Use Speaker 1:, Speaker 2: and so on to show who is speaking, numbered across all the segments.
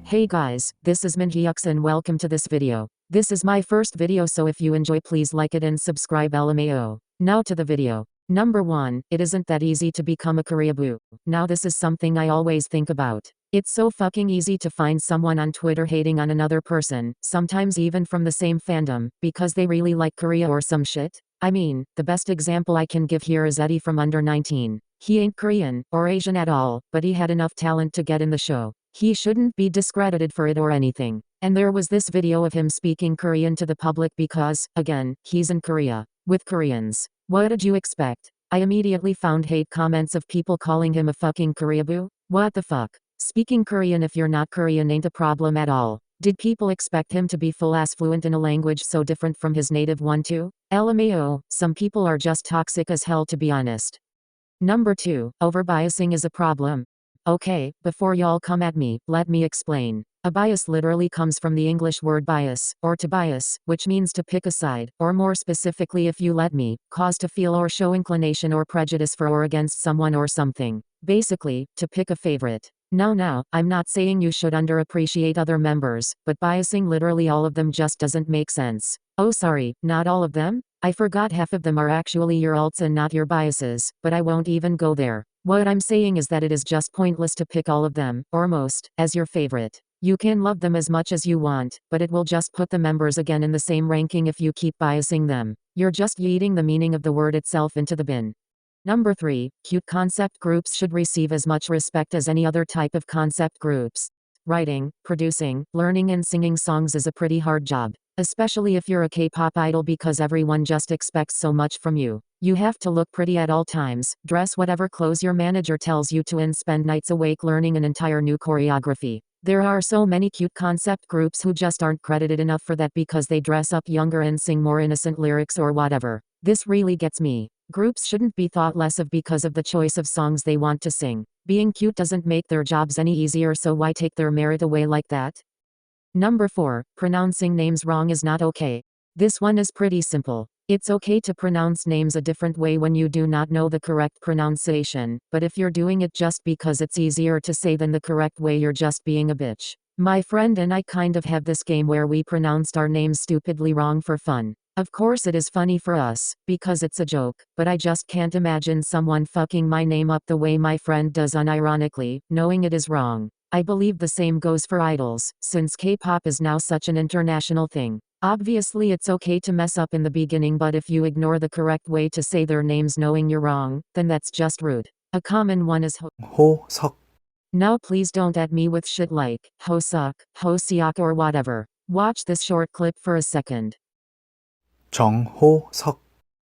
Speaker 1: Hey guys, this is Minhyux and welcome to this video. This is my first video, so if you enjoy please like it and subscribe LMAO. Now to the video. Number 1, it isn't that easy to become a Koreaboo. Now this is something I always think about. It's so fucking easy to find someone on Twitter hating on another person, sometimes even from the same fandom, because they really like Korea or some shit. I mean, the best example I can give here is Eddie from Under 19. He ain't Korean, or Asian at all, but he had enough talent to get in the show. He shouldn't be discredited for it or anything. And there was this video of him speaking Korean to the public because, again, he's in Korea, with Koreans. What did you expect? I immediately found hate comments of people calling him a fucking Koreaboo. What the fuck? Speaking Korean if you're not Korean ain't a problem at all. Did people expect him to be full-ass fluent in a language so different from his native one too? LMAO, some people are just toxic as hell to be honest. Number 2, overbiasing is a problem. Okay, before y'all come at me, let me explain. A bias literally comes from the English word bias, or to bias, which means to pick a side, or more specifically if you let me, cause to feel or show inclination or prejudice for or against someone or something. Basically, to pick a favorite. Now, I'm not saying you should underappreciate other members, but biasing literally all of them just doesn't make sense. Oh sorry, not all of them? I forgot half of them are actually your alts and not your biases, but I won't even go there. What I'm saying is that it is just pointless to pick all of them, or most, as your favorite. You can love them as much as you want, but it will just put the members again in the same ranking if you keep biasing them. You're just yeeting the meaning of the word itself into the bin. Number 3, cute concept groups should receive as much respect as any other type of concept groups. Writing, producing, learning and singing songs is a pretty hard job. Especially if you're a K-pop idol because everyone just expects so much from you. You have to look pretty at all times, dress whatever clothes your manager tells you to and spend nights awake learning an entire new choreography. There are so many cute concept groups who just aren't credited enough for that because they dress up younger and sing more innocent lyrics or whatever. This really gets me. Groups shouldn't be thought less of because of the choice of songs they want to sing. Being cute doesn't make their jobs any easier, so why take their merit away like that? Number 4, pronouncing names wrong is not okay. This one is pretty simple. It's okay to pronounce names a different way when you do not know the correct pronunciation, but if you're doing it just because it's easier to say than the correct way, you're just being a bitch. My friend and I kind of have this game where we pronounced our names stupidly wrong for fun. Of course it is funny for us, because it's a joke, but I just can't imagine someone fucking my name up the way my friend does unironically, knowing it is wrong. I believe the same goes for idols, since K-pop is now such an international thing. Obviously it's okay to mess up in the beginning, but if you ignore the correct way to say their names knowing you're wrong, then that's just rude. A common one is
Speaker 2: 호석,
Speaker 1: Now please don't at me with shit like Hosuk, Hosiak or whatever. Watch this short clip for a second.
Speaker 2: 정호석,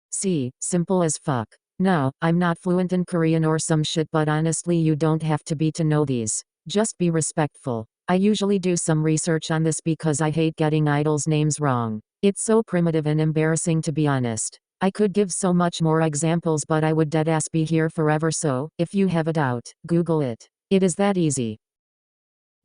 Speaker 1: See, simple as fuck. No, I'm not fluent in Korean or some shit, but honestly you don't have to be to know these. Just be respectful. I usually do some research on this because I hate getting idols' names wrong. It's so primitive and embarrassing to be honest. I could give so much more examples, but I would deadass be here forever, so, if you have a doubt, Google it. It is that easy.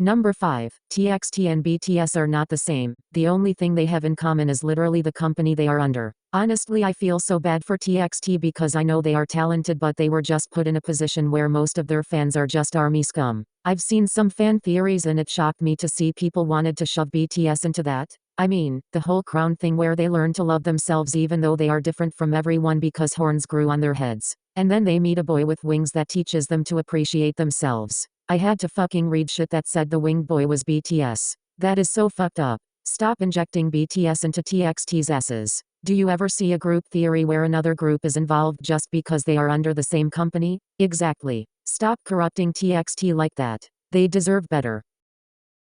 Speaker 1: Number 5, TXT and BTS are not the same. The only thing they have in common is literally the company they are under. Honestly, I feel so bad for TXT because I know they are talented, but they were just put in a position where most of their fans are just army scum. I've seen some fan theories and it shocked me to see people wanted to shove BTS into that. I mean, the whole crown thing where they learn to love themselves even though they are different from everyone because horns grew on their heads. And then they meet a boy with wings that teaches them to appreciate themselves. I had to fucking read shit that said the winged boy was BTS. That is so fucked up. Stop injecting BTS into TXT's asses. Do you ever see a group theory where another group is involved just because they are under the same company? Exactly. Stop corrupting TXT like that. They deserve better.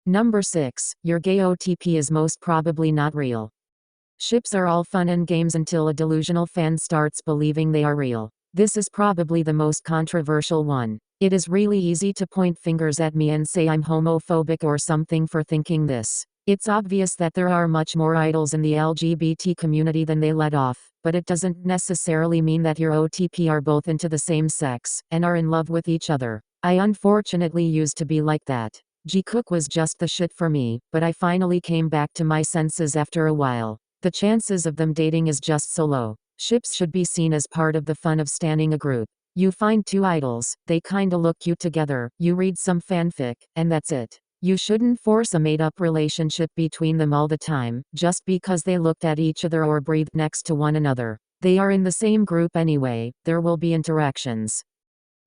Speaker 1: Number 6, your gay OTP is most probably not real. Ships are all fun and games until a delusional fan starts believing they are real. This is probably the most controversial one. It is really easy to point fingers at me and say I'm homophobic or something for thinking this. It's obvious that there are much more idols in the LGBT community than they let off, but it doesn't necessarily mean that your OTP are both into the same sex, and are in love with each other. I unfortunately used to be like that. Jikook was just the shit for me, but I finally came back to my senses after a while. The chances of them dating is just so low. Ships should be seen as part of the fun of standing a group. You find two idols, they kinda look cute together, you read some fanfic, and that's it. You shouldn't force a made-up relationship between them all the time, just because they looked at each other or breathed next to one another. They are in the same group anyway, there will be interactions.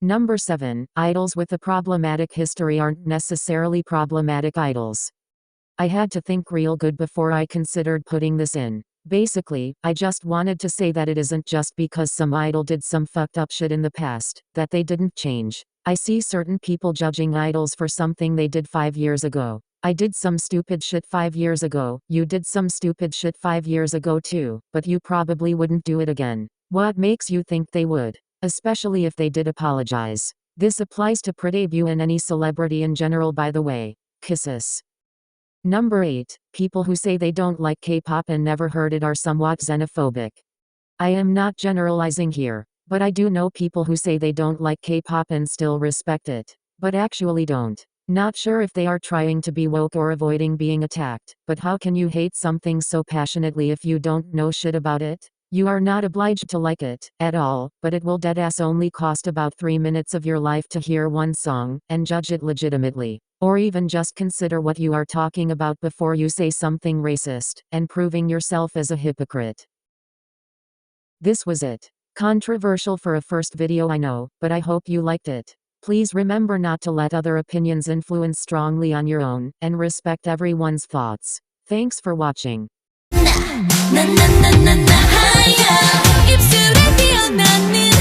Speaker 1: Number 7. Idols with a problematic history aren't necessarily problematic idols. I had to think real good before I considered putting this in. Basically, I just wanted to say that it isn't just because some idol did some fucked up shit in the past, that they didn't change. I see certain people judging idols for something they did 5 years ago. I did some stupid shit 5 years ago, you did some stupid shit 5 years ago too, but you probably wouldn't do it again. What makes you think they would? Especially if they did apologize. This applies to Pretty Boo and any celebrity in general, by the way. Kisses. Number 8. People who say they don't like K-pop and never heard it are somewhat xenophobic. I am not generalizing here, but I do know people who say they don't like K-pop and still respect it, but actually don't. Not sure if they are trying to be woke or avoiding being attacked, but how can you hate something so passionately if you don't know shit about it? You are not obliged to like it, at all, but it will deadass only cost about 3 minutes of your life to hear one song, and judge it legitimately. Or even just consider what you are talking about before you say something racist, and proving yourself as a hypocrite. This was it. Controversial for a first video, I know, but I hope you liked it. Please remember not to let other opinions influence strongly on your own, and respect everyone's thoughts. Thanks for watching.
Speaker 2: 나, 나, 나, 나, 나, 나, 하얀 입술에 피어나는